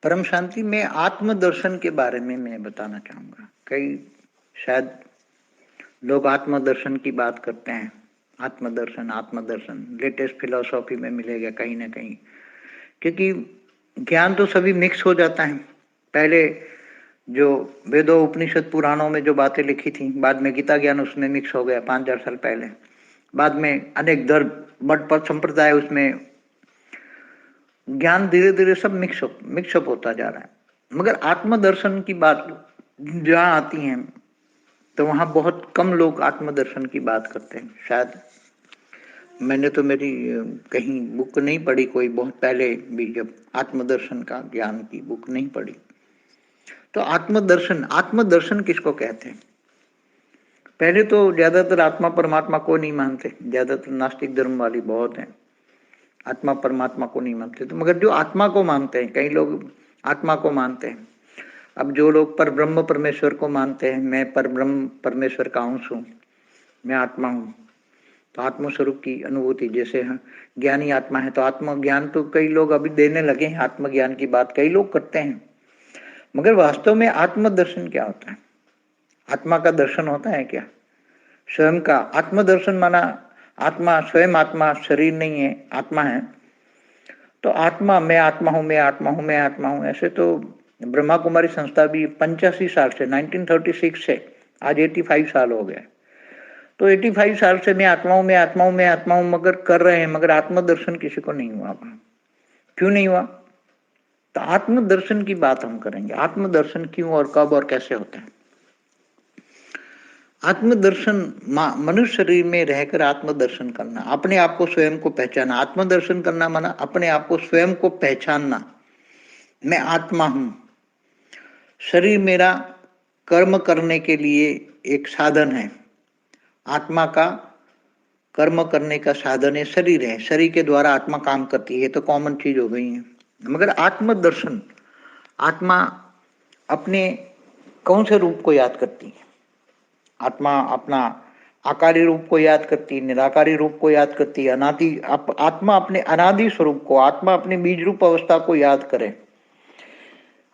परम शांति में आत्मदर्शन के बारे में मैं बताना चाहूंगा। कई शायद लोग आत्मदर्शन की बात करते हैं। आत्मदर्शन आत्मदर्शन लेटेस्ट फिलॉसफी में मिलेगा कहीं ना कहीं, क्योंकि ज्ञान तो सभी मिक्स हो जाता है। पहले जो वेदों उपनिषद पुराणों में जो बातें लिखी थी, बाद में गीता ज्ञान उसमें मिक्स हो गया 5000 साल पहले। बाद में अनेक धर्म मठ पथ संप्रदाय, उसमें ज्ञान धीरे धीरे सब मिक्सअप होता जा रहा है। मगर आत्मदर्शन की बात जहाँ आती है तो वहाँ बहुत कम लोग आत्मदर्शन की बात करते हैं। शायद मैंने तो मेरी कहीं बुक नहीं पढ़ी कोई, बहुत पहले भी जब आत्मदर्शन का ज्ञान की बुक नहीं पढ़ी। तो आत्मदर्शन आत्मदर्शन किसको कहते हैं? पहले तो ज्यादातर आत्मा परमात्मा को नहीं मानते, ज्यादातर नास्तिक धर्म वाली बहुत हैं, आत्मा परमात्मा को नहीं मानते। तो मगर जो आत्मा को मानते हैं, कई लोग आत्मा को मानते हैं। अब जो लोग पर ब्रह्म परमेश्वर को मानते हैं, मैं पर ब्रह्म परमेश्वर का अंश हूँ, मैं आत्मा हूँ, तो आत्म स्वरूप की अनुभूति, जैसे ज्ञानी आत्मा है तो आत्मज्ञान तो कई लोग अभी देने लगे हैं, आत्मज्ञान की बात कई लोग करते हैं। मगर वास्तव में आत्मदर्शन क्या होता है? आत्मा का दर्शन होता है क्या? स्वयं का आत्मदर्शन माना आत्मा स्वयं, आत्मा शरीर नहीं है, आत्मा है। तो आत्मा, मैं आत्मा हूं, मैं आत्मा हूं, मैं आत्मा हूं, ऐसे तो ब्रह्मा कुमारी संस्था भी 85 साल से 1936 से आज 85 साल हो गए। तो 85 साल से मैं आत्मा हूं, मैं आत्मा हूं, मैं आत्मा हूं मगर कर रहे हैं, मगर आत्मदर्शन किसी को नहीं हुआ। क्यों नहीं हुआ? तो आत्मदर्शन की बात हम करेंगे। आत्मदर्शन क्यों और कब और कैसे होता है? आत्मदर्शन मनुष्य शरीर में रहकर आत्मदर्शन करना, अपने आप को स्वयं को पहचाना। आत्मदर्शन करना माना अपने आप को स्वयं को पहचानना। मैं आत्मा हूं, शरीर मेरा कर्म करने के लिए एक साधन है। आत्मा का कर्म करने का साधन है, शरीर है, शरीर के द्वारा आत्मा काम करती है, तो कॉमन चीज हो गई है। मगर आत्मदर्शन, आत्मा अपने कौन से रूप को याद करती है? आत्मा अपना आकारी रूप को याद करती है, निराकारी रूप को याद करती है, आत्मा अपने अनादि स्वरूप को, आत्मा अपने बीज रूप अवस्था को याद करे।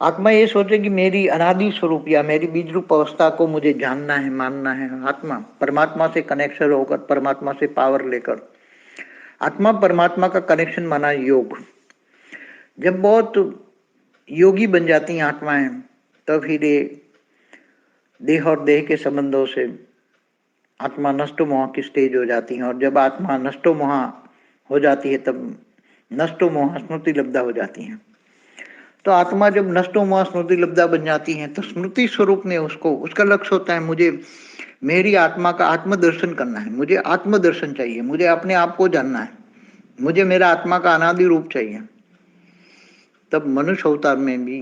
आत्मा ये सोचे कि मेरी अनादि स्वरूप या मेरी बीज रूप अवस्था को मुझे जानना है, मानना है। आत्मा परमात्मा से कनेक्शन होकर, परमात्मा से पावर लेकर, आत्मा परमात्मा का कनेक्शन माना योग। जब बहुत योगी बन जाती हैं आत्माएं, तब फिर ये देह और देह के संबंधों से आत्मा नष्टो मोह की स्टेज हो जाती है। और जब आत्मा नष्टो मोह हो जाती है तब नष्टो मोह स्मृति लब्धा हो जाती है। तो आत्मा जब नष्टो मोह स्मृति लब्धा बन जाती है तो स्मृति स्वरूप में उसको, उसका लक्ष्य होता है मुझे मेरी आत्मा का आत्मदर्शन करना है, मुझे आत्मदर्शन चाहिए, मुझे अपने आप को जानना है, मुझे मेरा आत्मा का अनादि रूप चाहिए। तब मनुष्य अवतार में भी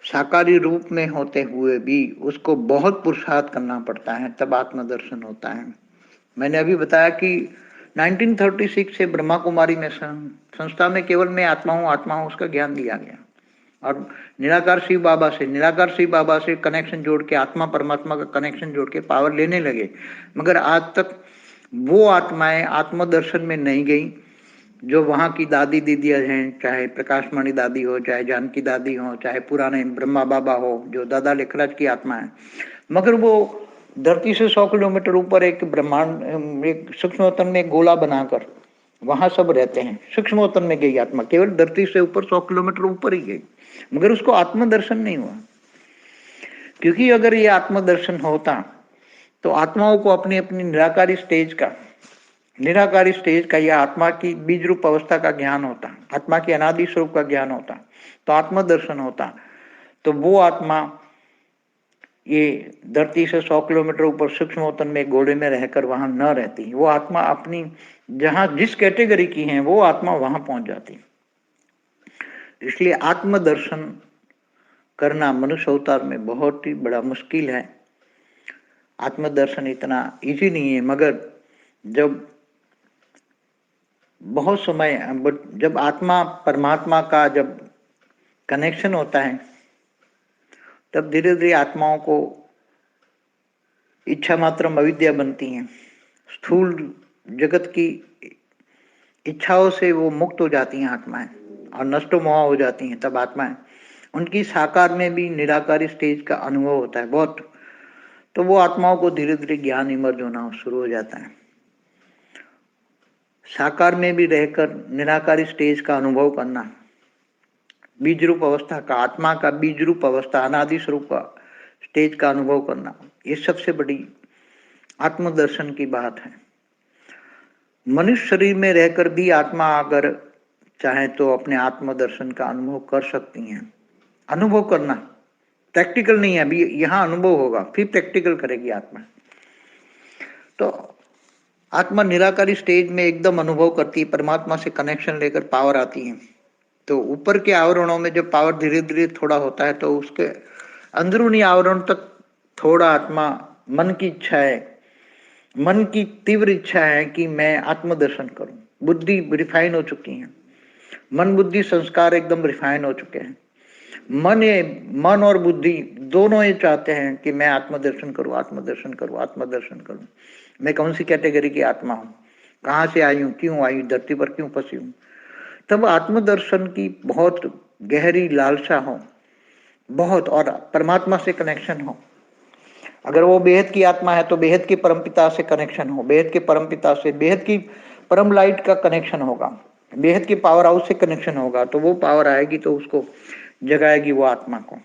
साकारी रूप में होते हुए भी उसको बहुत पुरुषार्थ करना पड़ता है, तब आत्मदर्शन होता है। मैंने अभी बताया कि 1936 से ब्रह्मा कुमारी में संस्था में केवल मैं आत्मा हूँ उसका ज्ञान दिया गया। और निराकार शिव बाबा से कनेक्शन जोड़ के, आत्मा परमात्मा का कनेक्शन जोड़ के पावर लेने लगे। मगर आज तक वो आत्माएं आत्मदर्शन में नहीं गई जो वहाँ की दादी दीदियाँ हैं, चाहे प्रकाशमणि दादी हो, चाहे जानकी दादी हो, चाहे पुराने ब्रह्मा बाबा हो, जो दादा लेखराज की आत्मा है। मगर वो धरती से 100 किलोमीटर ऊपर एक ब्रह्मांड, एक सूक्ष्मतन में गोला बनाकर वहां सब रहते हैं। सूक्ष्मतन में गई आत्मा, केवल धरती से ऊपर 100 किलोमीटर ऊपर ही गई, मगर उसको आत्मदर्शन नहीं हुआ। क्योंकि अगर ये आत्मदर्शन होता तो आत्माओं को अपनी अपनी निराकारी स्टेज का या आत्मा की बीज रूप अवस्था का ज्ञान होता, आत्मा की अनादि स्वरूप का ज्ञान होता, तो आत्मदर्शन होता। तो वो आत्मा ये धरती से 100 किलोमीटर ऊपर सूक्ष्मतन में गोले में रहकर वहां न रहती। वो आत्मा अपनी जहां जिस कैटेगरी की है वो आत्मा वहां पहुंच जाती। इसलिए आत्मदर्शन करना मनुष्य अवतार में बहुत ही बड़ा मुश्किल है। आत्मदर्शन इतना इजी नहीं है। मगर जब बहुत समय, जब आत्मा परमात्मा का जब कनेक्शन होता है तब धीरे धीरे आत्माओं को इच्छा मात्रम अविद्या बनती है। स्थूल जगत की इच्छाओं से वो मुक्त हो जाती हैं आत्माएं। और नष्टो मोहा हो जाती हैं तब आत्माएं, उनकी साकार में भी निराकारी स्टेज का अनुभव होता है बहुत। तो वो आत्माओं को धीरे धीरे ज्ञान इमर्ज होना शुरू हो जाता है। साकार में भी रहकर निराकारी स्टेज का अनुभव करना, बीज रूप अवस्था का, आत्मा का बीज रूप अवस्था, अनादि स्वरूप का स्टेज का अनुभव करना, ये सबसे बड़ी आत्मदर्शन की बात है। मनुष्य शरीर में रहकर भी आत्मा अगर चाहे तो अपने आत्मदर्शन का अनुभव कर सकती हैं। अनुभव करना प्रैक्टिकल नहीं है, अभी यहाँ अनुभव होगा, फिर प्रैक्टिकल करेगी आत्मा। तो आत्मा निराकारी स्टेज में एकदम अनुभव करती है, परमात्मा से कनेक्शन लेकर पावर आती है। तो ऊपर के आवरणों में जब पावर धीरे धीरे थोड़ा होता है तो उसके अंदरूनी आवरण तक थोड़ा आत्मा, मन की इच्छा है, मन की तीव्र इच्छा है कि मैं आत्मदर्शन करूं। बुद्धि रिफाइन हो चुकी है, मन बुद्धि संस्कार एकदम रिफाइन हो चुके हैं। मन और बुद्धि दोनों ये चाहते हैं कि मैं आत्मदर्शन करूं, आत्मदर्शन करूं, आत्मदर्शन करूं। मैं कौन सी कैटेगरी की आत्मा हूं, कहाँ से आई हूं, क्यों आई, धरती पर क्यों फंसी हूं। तब आत्मदर्शन की बहुत गहरी लालसा हो बहुत, और परमात्मा से कनेक्शन हो। अगर वो बेहद की आत्मा है तो बेहद के परमपिता से कनेक्शन हो, बेहद के परमपिता से, बेहद की परम लाइट का कनेक्शन होगा, बेहद की पावर हाउस से कनेक्शन होगा। तो वो पावर आएगी तो उसको जगाएगी वो आत्मा को।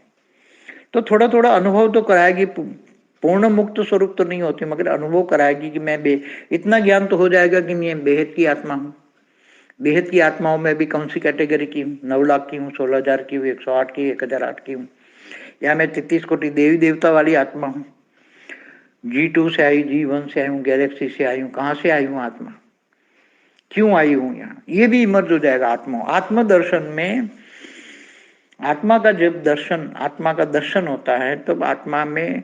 तो थोड़ा थोड़ा अनुभव तो कराएगी, पूर्ण मुक्त स्वरूप तो नहीं होती, मगर अनुभव कराएगी कि मैं इतना ज्ञान तो हो जाएगा कि मैं बेहद की आत्मा हूँ। बेहद की आत्माओं में भी कौन सी कैटेगरी की हूँ, 9 लाख की हूँ, 16,000 की हूँ, 108 की, 1008 की हूँ, या मैं 33 कोटि देवी देवता वाली आत्मा हूँ। G2 से आई, G1 से आई हूँ, गैलेक्सी से आई हूँ, कहाँ से आई हूँ आत्मा, क्यों आई हूँ यहाँ, ये भी इमर्ज हो जाएगा आत्मा। आत्मदर्शन में आत्मा का जब दर्शन, आत्मा का दर्शन होता है तब आत्मा में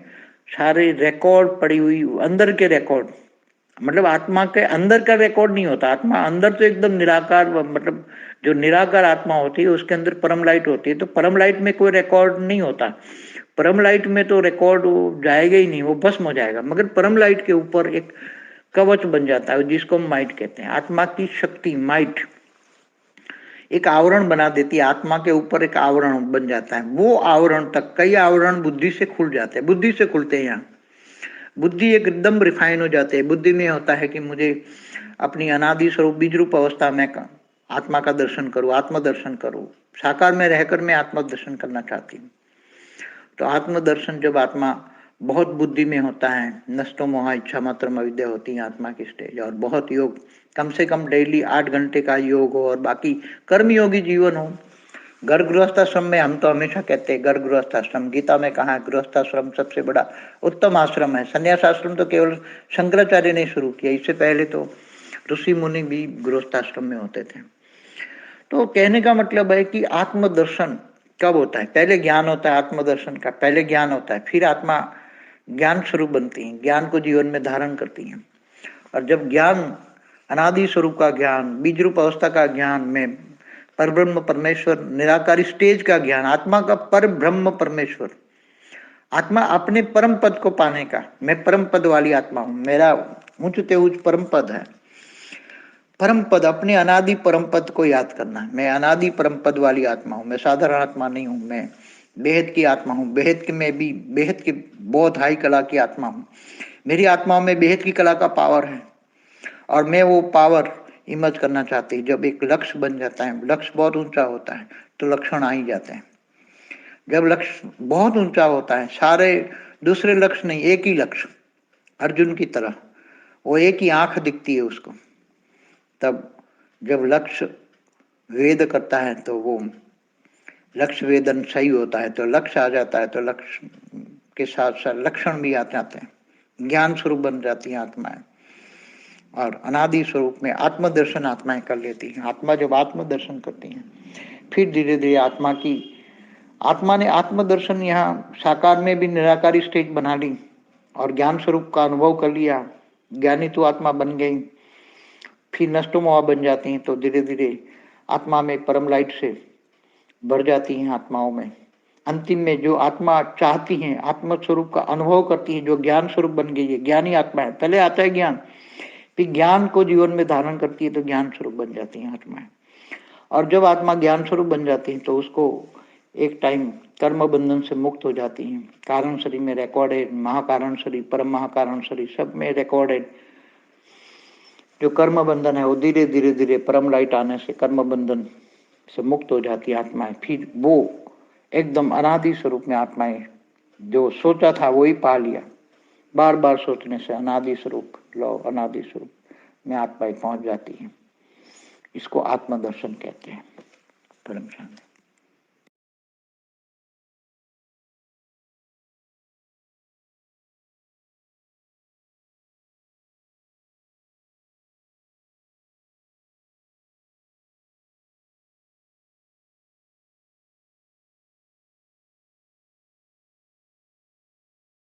सारे रिकॉर्ड पड़ी हुई, अंदर के रिकॉर्ड, मतलब आत्मा के अंदर का रिकॉर्ड नहीं होता। आत्मा अंदर तो एकदम निराकार, मतलब जो निराकार आत्मा होती है उसके अंदर परम लाइट होती है, तो परम लाइट में कोई रिकॉर्ड नहीं होता। परम लाइट में तो रिकॉर्ड जाएगा ही नहीं, वो भस्म हो जाएगा। मगर परम लाइट के ऊपर एक कवच बन जाता है जिसको हम माइट कहते हैं। आत्मा की शक्ति माइट एक आवरण बना देती है, आत्मा के ऊपर एक आवरण बन जाता है। वो आवरण तक, कई आवरण बुद्धि से खुल जाते हैं, बुद्धि से खुलते हैं। यहाँ बुद्धि एकदम रिफाइन हो जाती है। बुद्धि में होता है कि मुझे अपनी अनादि स्वरूप बीज रूप अवस्था में आत्मा का दर्शन करूं, आत्मदर्शन करूं। साकार में रहकर मैं आत्मदर्शन करना चाहती हूँ। तो आत्मदर्शन जब आत्मा बहुत बुद्धि में होता है, नष्टो मोहा इच्छा मात्र अविद्या होती है आत्मा की स्टेज, और बहुत योग, कम से कम डेली 8 घंटे का योग हो और बाकी कर्मयोगी जीवन हो। घर गृहस्थाश्रम में हम तो हमेशा कहते हैं घर गृहस्थाश्रम, गीता में कहा है गृहस्थाश्रम सबसे बड़ा उत्तम आश्रम है। संन्यास आश्रम तो केवल शंकराचार्य ने शुरू किया, इससे पहले तो ऋषि मुनि भी गृहस्थाश्रम में होते थे। तो कहने का मतलब है कि आत्मदर्शन कब होता है, पहले ज्ञान होता है आत्मदर्शन का, पहले ज्ञान होता है, फिर आत्मा ज्ञान स्वरूप बनती है, ज्ञान को जीवन में धारण करती है। और जब ज्ञान, अनादि स्वरूप का ज्ञान, बीज रूप अवस्था का ज्ञान में परब्रह्म परमेश्वर निराकारी स्टेज का ज्ञान, आत्मा का पर ब्रह्म परमेश्वर, आत्मा अपने परम पद को पाने का, मैं परम पद वाली आत्मा हूं, मेरा ऊंचते ऊंच परम पद है। परम पद, अपने अनादि परम पद को याद करना, मैं अनादि परम पद वाली आत्मा हूं, मैं साधारण आत्मा नहीं हूं, मैं बेहद की आत्मा हूं, बेहद के में भी बेहद की बहुत हाई कला की आत्मा हूं। मेरी आत्मा में बेहद की कला का पावर है और मैं वो पावर इमर्ज करना चाहती हूँ। जब एक लक्ष्य बन जाता है, लक्ष्य बहुत ऊंचा होता है तो लक्षण आ ही जाते हैं। जब लक्ष्य बहुत ऊंचा होता है, सारे दूसरे लक्ष्य नहीं, एक ही लक्ष्य, अर्जुन की तरह वो एक ही आंख दिखती है उसको। तब जब लक्ष्य वेद करता है तो वो लक्ष्य वेदन सही होता है, तो लक्ष्य आ जाता है, तो लक्ष्य के साथ साथ लक्षण भी आ जाते हैं, ज्ञान स्वरूप बन जाती है आत्माएं। और अनादि स्वरूप में आत्मदर्शन आत्माएं कर लेती हैं। आत्मा जब आत्मदर्शन करती हैं फिर धीरे धीरे आत्मा ने आत्मदर्शन यहाँ साकार में भी निराकारी स्टेज बना ली और ज्ञान स्वरूप का अनुभव कर लिया, ज्ञानी तो आत्मा बन गई, फिर नष्टो मोहा बन जाती हैं। तो धीरे धीरे आत्मा में परम लाइट से भर जाती हैं आत्माओं में। अंतिम में जो आत्मा चाहती हैं, आत्म स्वरूप का अनुभव करती है, जो ज्ञान स्वरूप बन गई है, ज्ञानी आत्मा है। पहले आता है ज्ञान, फिर ज्ञान को जीवन में धारण करती है तो ज्ञान स्वरूप बन जाती है आत्माएं। और जब आत्मा ज्ञान स्वरूप बन जाती है तो उसको एक टाइम कर्म बंधन से मुक्त हो जाती है। कारण शरीर में रिकॉर्डेड, महाकारण शरीर, परम महाकारण शरीर, सब में रिकॉर्डेड जो कर्म बंधन है वो धीरे धीरे धीरे परम लाइट आने से कर्म बंधन से मुक्त हो जाती है आत्माएं। फिर वो एकदम अनादि स्वरूप में आत्माएं जो सोचा था वही पा लिया। बार बार सोचने से अनादि स्वरूप, लौ अनादि स्वरूप में आत्माएं पहुंच जाती है। इसको आत्मदर्शन कहते हैं। परम शांति।